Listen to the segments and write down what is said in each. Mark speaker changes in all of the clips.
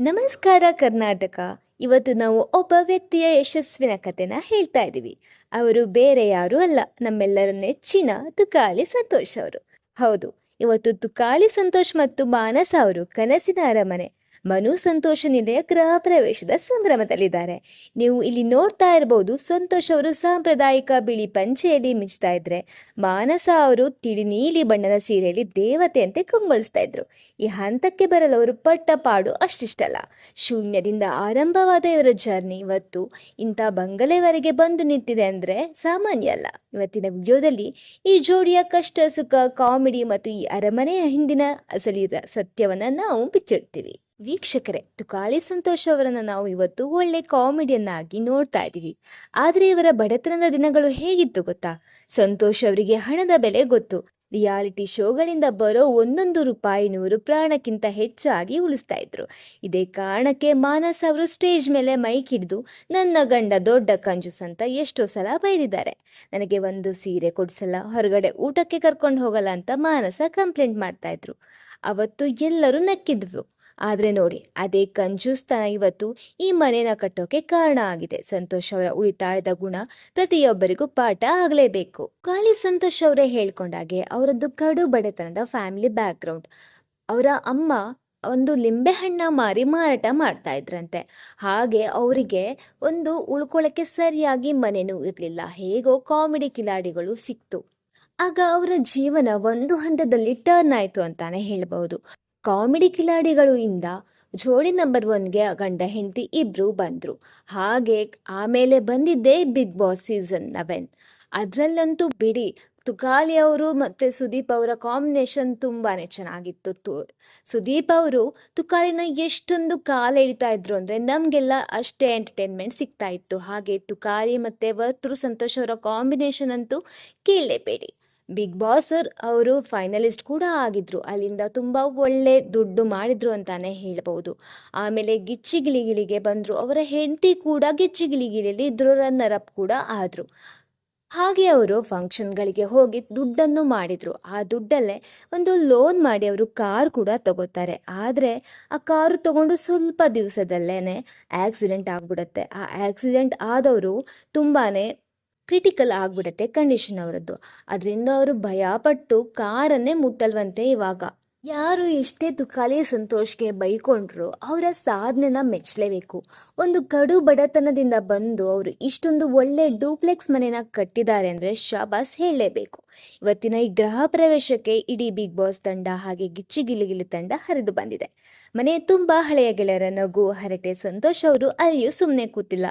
Speaker 1: ನಮಸ್ಕಾರ ಕರ್ನಾಟಕ. ಇವತ್ತು ನಾವು ಒಬ್ಬ ವ್ಯಕ್ತಿಯ ಯಶಸ್ವಿನ ಕಥೆನ ಹೇಳ್ತಾ ಇದ್ದೀವಿ. ಅವರು ಬೇರೆ ಯಾರೂ ಅಲ್ಲ, ನಮ್ಮೆಲ್ಲರ ನೆಚ್ಚಿನ ತುಕಾಲಿ ಸಂತೋಷ್ ಅವರು. ಹೌದು, ಇವತ್ತು ತುಕಾಲಿ ಸಂತೋಷ್ ಮತ್ತು ಮಾನಸ ಅವರು ಕನಸಿನ ಅರಮನೆ ಮನು ಸಂತೋಷ ನಿಲಯ ಗೃಹ ಪ್ರವೇಶದ ಸಂಭ್ರಮದಲ್ಲಿದ್ದಾರೆ. ನೀವು ಇಲ್ಲಿ ನೋಡ್ತಾ ಇರಬಹುದು, ಸಂತೋಷ್ ಅವರು ಸಾಂಪ್ರದಾಯಿಕ ಬಿಳಿ ಪಂಚೆಯಲ್ಲಿ ಮಿಂಚ್ತಾ ಇದ್ರೆ, ಮಾನಸ ಅವರು ತಿಳಿ ನೀಲಿ ಬಣ್ಣದ ಸೀರೆಯಲ್ಲಿ ದೇವತೆಯಂತೆ ಕಂಗೊಳಿಸ್ತಾ ಇದ್ರು. ಈ ಹಂತಕ್ಕೆ ಬರಲು ಅವರು ಪಟ್ಟ ಪಾಡು ಅಷ್ಟಿಷ್ಟಲ್ಲ. ಶೂನ್ಯದಿಂದ ಆರಂಭವಾದ ಇವರ ಜರ್ನಿ ಇವತ್ತು ಇಂಥ ಬಂಗಲೆವರೆಗೆ ಬಂದು ನಿಂತಿದೆ ಅಂದ್ರೆ ಸಾಮಾನ್ಯ ಅಲ್ಲ. ಇವತ್ತಿನ ವಿಡಿಯೋದಲ್ಲಿ ಈ ಜೋಡಿಯ ಕಷ್ಟ ಸುಖ, ಕಾಮಿಡಿ ಮತ್ತು ಈ ಅರಮನೆಯ ಹಿಂದಿನ ಅಸಲಿರ ಸತ್ಯವನ್ನ ನಾವು ಬಿಚ್ಚಿಡ್ತೀವಿ. ವೀಕ್ಷಕರೇ, ತುಕಾಲಿ ಸಂತೋಷ್ ಅವರನ್ನ ನಾವು ಇವತ್ತು ಒಳ್ಳೆ ಕಾಮಿಡಿಯನ್ನಾಗಿ ನೋಡ್ತಾ ಇದ್ದೀವಿ. ಆದ್ರೆ ಇವರ ಬಡತನದ ದಿನಗಳು ಹೇಗಿತ್ತು ಗೊತ್ತಾ? ಸಂತೋಷ್ ಅವರಿಗೆ ಹಣದ ಬೆಲೆ ಗೊತ್ತು. ರಿಯಾಲಿಟಿ ಶೋಗಳಿಂದ ಬರೋ ಒಂದೊಂದು ರೂಪಾಯಿ 100 ಪ್ರಾಣಕ್ಕಿಂತ ಹೆಚ್ಚಾಗಿ ಉಳಿಸ್ತಾ ಇದ್ರು. ಇದೇ ಕಾರಣಕ್ಕೆ ಮಾನಸ್ ಅವರು ಸ್ಟೇಜ್ ಮೇಲೆ ಮೈಕ್ ಹಿಡಿದು ನನ್ನ ಗಂಡ ದೊಡ್ಡ ಕಂಜೂಸ್ ಅಂತ ಎಷ್ಟೋ ಸಲ ಬೈದಿದ್ದಾರೆ. ನನಗೆ ಒಂದು ಸೀರೆ ಕೊಡ್ಸಲ್ಲ, ಹೊರಗಡೆ ಊಟಕ್ಕೆ ಕರ್ಕೊಂಡು ಹೋಗಲ್ಲ ಅಂತ ಮಾನಸ ಕಂಪ್ಲೇಂಟ್ ಮಾಡ್ತಾ ಇದ್ರು. ಅವತ್ತು ಎಲ್ಲರೂ ನಕ್ಕಿದ್ವು. ಆದ್ರೆ ನೋಡಿ, ಅದೇ ಕಂಜೂಸ್ತನ ಇವತ್ತು ಈ ಮನೆನ ಕಟ್ಟೋಕೆ ಕಾರಣ ಆಗಿದೆ. ಸಂತೋಷ್ ಅವರ ಉಳಿತಾಯದ ಗುಣ ಪ್ರತಿಯೊಬ್ಬರಿಗೂ ಪಾಠ ಆಗಲೇಬೇಕು. ಕಾಳಿ ಸಂತೋಷ್ ಅವರೇ ಹೇಳ್ಕೊಂಡಾಗೆ ಅವರದ್ದು ಕಡು ಬಡತನದ ಫ್ಯಾಮಿಲಿ ಬ್ಯಾಕ್ಗ್ರೌಂಡ್. ಅವರ ಅಮ್ಮ ಒಂದು ಲಿಂಬೆಹಣ್ಣ ಮಾರಿ ಮಾರಾಟ ಮಾಡ್ತಾ ಇದ್ರಂತೆ. ಹಾಗೆ ಅವರಿಗೆ ಒಂದು ಉಳ್ಕೊಳ್ಳೋಕ್ಕೆ ಸರಿಯಾಗಿ ಮನೆನೂ ಇರಲಿಲ್ಲ. ಹೇಗೋ ಕಾಮಿಡಿ ಕಿಲಾಡಿಗಳು ಸಿಕ್ತು. ಆಗ ಅವರ ಜೀವನ ಒಂದು ಹಂತದಲ್ಲಿ ಟರ್ನ್ ಆಯ್ತು ಅಂತಾನೆ ಹೇಳ್ಬಹುದು. ಕಾಮಿಡಿ ಕಿಲಾಡಿಗಳು ಇಂದ ಜೋಡಿ ನಂಬರ್ 1ಗೆ ಗಂಡ ಹೆಂಡತಿ ಇಬ್ರು ಬಂದ್ರು. ಹಾಗೆ ಆಮೇಲೆ ಬಂದಿದ್ದೇ ಬಿಗ್ ಬಾಸ್ ಸೀಸನ್ 11. ಅದ್ರಲ್ಲಂತೂ ಬಿಡಿ, ತುಕಾಲಿ ಅವರು ಮತ್ತೆ ಸುದೀಪ್ ಅವರ ಕಾಂಬಿನೇಷನ್ ತುಂಬಾನೇ ಚೆನ್ನಾಗಿತ್ತು. ಸುದೀಪ್ ಅವರು ತುಕಾಲಿನ ಎಷ್ಟೊಂದು ಕಾಲ ಎಳಿತಾ ಇದ್ರು ಅಂದ್ರೆ ನಮ್ಗೆಲ್ಲ ಅಷ್ಟೇ ಎಂಟರ್ಟೈನ್ಮೆಂಟ್ ಸಿಗ್ತಾ ಇತ್ತು. ಹಾಗೆ ತುಕಾಲಿ ಮತ್ತೆ ವರ್ತೂರು ಸಂತೋಷ್ ಅವರ ಕಾಂಬಿನೇಷನ್ ಅಂತೂ ಕೇಳಲೇಬೇಡಿ. ಬಿಗ್ ಬಾಸ್ ಅವರು ಫೈನಲಿಸ್ಟ್ ಕೂಡ ಆಗಿದ್ರು. ಅಲ್ಲಿಂದ ತುಂಬ ಒಳ್ಳೆ ದುಡ್ಡು ಮಾಡಿದ್ರು ಅಂತಾನೆ ಹೇಳ್ಬೋದು. ಆಮೇಲೆ ಗಿಚ್ಚಿಗಿಲಿಗಿಲಿಗೆ ಬಂದರು. ಅವರ ಹೆಂಡತಿ ಕೂಡ ಗಿಚ್ಚಿಗಿಲಿಗಿಲಿಯಲ್ಲಿ ಇದ್ರು, ರನ್ನರ್ ಅಪ್ ಕೂಡ ಆದರು. ಹಾಗೆ ಅವರು ಫಂಕ್ಷನ್ಗಳಿಗೆ ಹೋಗಿ ದುಡ್ಡನ್ನು ಮಾಡಿದ್ರು. ಆ ದುಡ್ಡಲ್ಲೇ ಒಂದು ಲೋನ್ ಮಾಡಿ ಅವರು ಕಾರ್ ಕೂಡ ತಗೋತಾರೆ. ಆದರೆ ಆ ಕಾರು ತಗೊಂಡು ಸ್ವಲ್ಪ ದಿವಸದಲ್ಲೇ ಆಕ್ಸಿಡೆಂಟ್ ಆಗ್ಬಿಡುತ್ತೆ. ಆ ಆಕ್ಸಿಡೆಂಟ್ ಆದವರು ತುಂಬಾನೇ ಕ್ರಿಟಿಕಲ್ ಆಗ್ಬಿಡತ್ತೆ ಕಂಡೀಷನ್ ಅವರದ್ದು. ಅದರಿಂದ ಅವರು ಭಯಪಟ್ಟು ಕಾರನ್ನೇ ಮುಟ್ಟಲ್ವಂತೆ. ಇವಾಗ ಯಾರು ಎಷ್ಟೇ ತುಕಾಲಿ ಸಂತೋಷ್ಗೆ ಬೈಕೊಂಡ್ರು ಅವರ ಸಾಧನೆನ ಮೆಚ್ಚಲೇಬೇಕು. ಒಂದು ಕಡು ಬಡತನದಿಂದ ಬಂದು ಅವರು ಇಷ್ಟೊಂದು ಒಳ್ಳೆ ಡೂಪ್ಲೆಕ್ಸ್ ಮನೆನ ಕಟ್ಟಿದ್ದಾರೆ ಅಂದರೆ ಶಾಬಾಸ್ ಹೇಳಲೇಬೇಕು. ಇವತ್ತಿನ ಈ ಗೃಹ ಪ್ರವೇಶಕ್ಕೆ ಇಡೀ ಬಿಗ್ ಬಾಸ್ ತಂಡ ಹಾಗೆ ಗಿಚ್ಚಿಗಿಲಿಗಿಲಿ ತಂಡ ಹರಿದು ಬಂದಿದೆ. ಮನೆ ತುಂಬ ಹಳೆಯ ಗೆಳೆಯರ ನಗು ಹರಟೆ. ಸಂತೋಷ್ ಅವರು ಅಲ್ಲಿಯೂ ಸುಮ್ಮನೆ ಕೂತಿಲ್ಲ.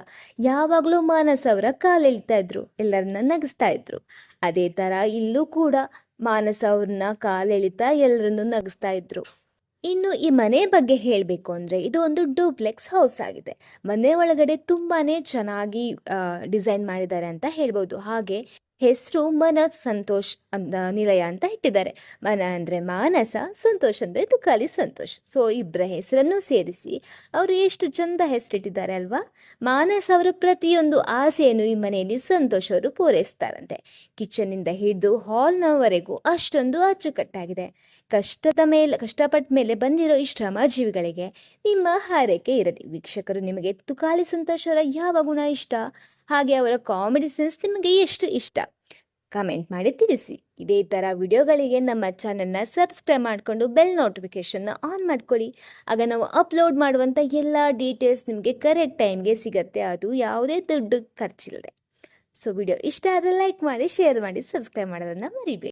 Speaker 1: ಯಾವಾಗಲೂ ಮಾನಸ್ ಅವರ ಕಾಲೆಳಿತಾ ಇದ್ರು, ಎಲ್ಲರನ್ನ ನಗಿಸ್ತಾ ಇದ್ರು. ಅದೇ ಥರ ಇಲ್ಲೂ ಕೂಡ ಮಾನಸ ಅವ್ರನ್ನ ಕಾಲೆಳಿತಾ ಎಲ್ಲರನ್ನು ನಗಿಸ್ತಾ ಇದ್ರು. ಇನ್ನು ಈ ಮನೆ ಬಗ್ಗೆ ಹೇಳಬೇಕು ಅಂದರೆ ಇದು ಒಂದು ಡೂಪ್ಲೆಕ್ಸ್ ಹೌಸ್ ಆಗಿದೆ. ಮನೆ ಒಳಗಡೆ ತುಂಬಾನೇ ಚೆನ್ನಾಗಿ ಡಿಸೈನ್ ಮಾಡಿದ್ದಾರೆ ಅಂತ ಹೇಳ್ಬೋದು. ಹಾಗೆ ಹೆಸರು ಮನ ಸಂತೋಷ್ ಅಂತ ನಿಲಯ ಅಂತ ಇಟ್ಟಿದ್ದಾರೆ. ಮನ ಅಂದರೆ ಮಾನಸ, ಸಂತೋಷ್ ಅಂದರೆ ತುಕಾಲಿ ಸಂತೋಷ್. ಸೊ ಇಬ್ಬರ ಹೆಸರನ್ನು ಸೇರಿಸಿ ಅವರು ಎಷ್ಟು ಚಂದ ಹೆಸರಿಟ್ಟಿದ್ದಾರೆ ಅಲ್ವಾ. ಮಾನಸ ಅವರ ಪ್ರತಿಯೊಂದು ಆಸೆಯನ್ನು ಈ ಮನೆಯಲ್ಲಿ ಸಂತೋಷ್ ಅವರು ಪೂರೈಸ್ತಾರಂತೆ. ಕಿಚನ್ನಿಂದ ಹಿಡಿದು ಹಾಲ್ನವರೆಗೂ ಅಷ್ಟೊಂದು ಅಚ್ಚುಕಟ್ಟಾಗಿದೆ. ಕಷ್ಟಪಟ್ಟ ಮೇಲೆ ಬಂದಿರೋ ಈ ಶ್ರಮಜೀವಿಗಳಿಗೆ ನಿಮ್ಮ ಹಾರೈಕೆ ಇರಲಿ. ವೀಕ್ಷಕರು, ನಿಮಗೆ ತುಕಾಲಿ ಸಂತೋಷ್ ಅವರ ಯಾವ ಗುಣ ಇಷ್ಟ, ಹಾಗೆ ಅವರ ಕಾಮಿಡಿ ಸೆನ್ಸ್ ನಿಮಗೆ ಎಷ್ಟು ಇಷ್ಟ, ಕಮೆಂಟ್ ಮಾಡಿ ತಿಳಿಸಿ. ಇದೇ ಥರ ವಿಡಿಯೋಗಳಿಗೆ ನಮ್ಮ ಚಾನಲ್ನ ಸಬ್ಸ್ಕ್ರೈಬ್ ಮಾಡಿಕೊಂಡು ಬೆಲ್ ನೋಟಿಫಿಕೇಷನ್ನ ಆನ್ ಮಾಡ್ಕೊಳ್ಳಿ. ಆಗ ನಾವು ಅಪ್ಲೋಡ್ ಮಾಡುವಂಥ ಎಲ್ಲ ಡೀಟೇಲ್ಸ್ ನಿಮಗೆ ಕರೆಕ್ಟ್ ಟೈಮ್ಗೆ ಸಿಗುತ್ತೆ. ಅದು ಯಾವುದೇ ದುಡ್ಡು ಖರ್ಚಿಲ್ಲದೆ. ಸೊ ವಿಡಿಯೋ ಇಷ್ಟ ಆದರೆ ಲೈಕ್ ಮಾಡಿ, ಶೇರ್ ಮಾಡಿ, ಸಬ್ಸ್ಕ್ರೈಬ್ ಮಾಡೋದನ್ನು ಮರಿಬೇಡಿ.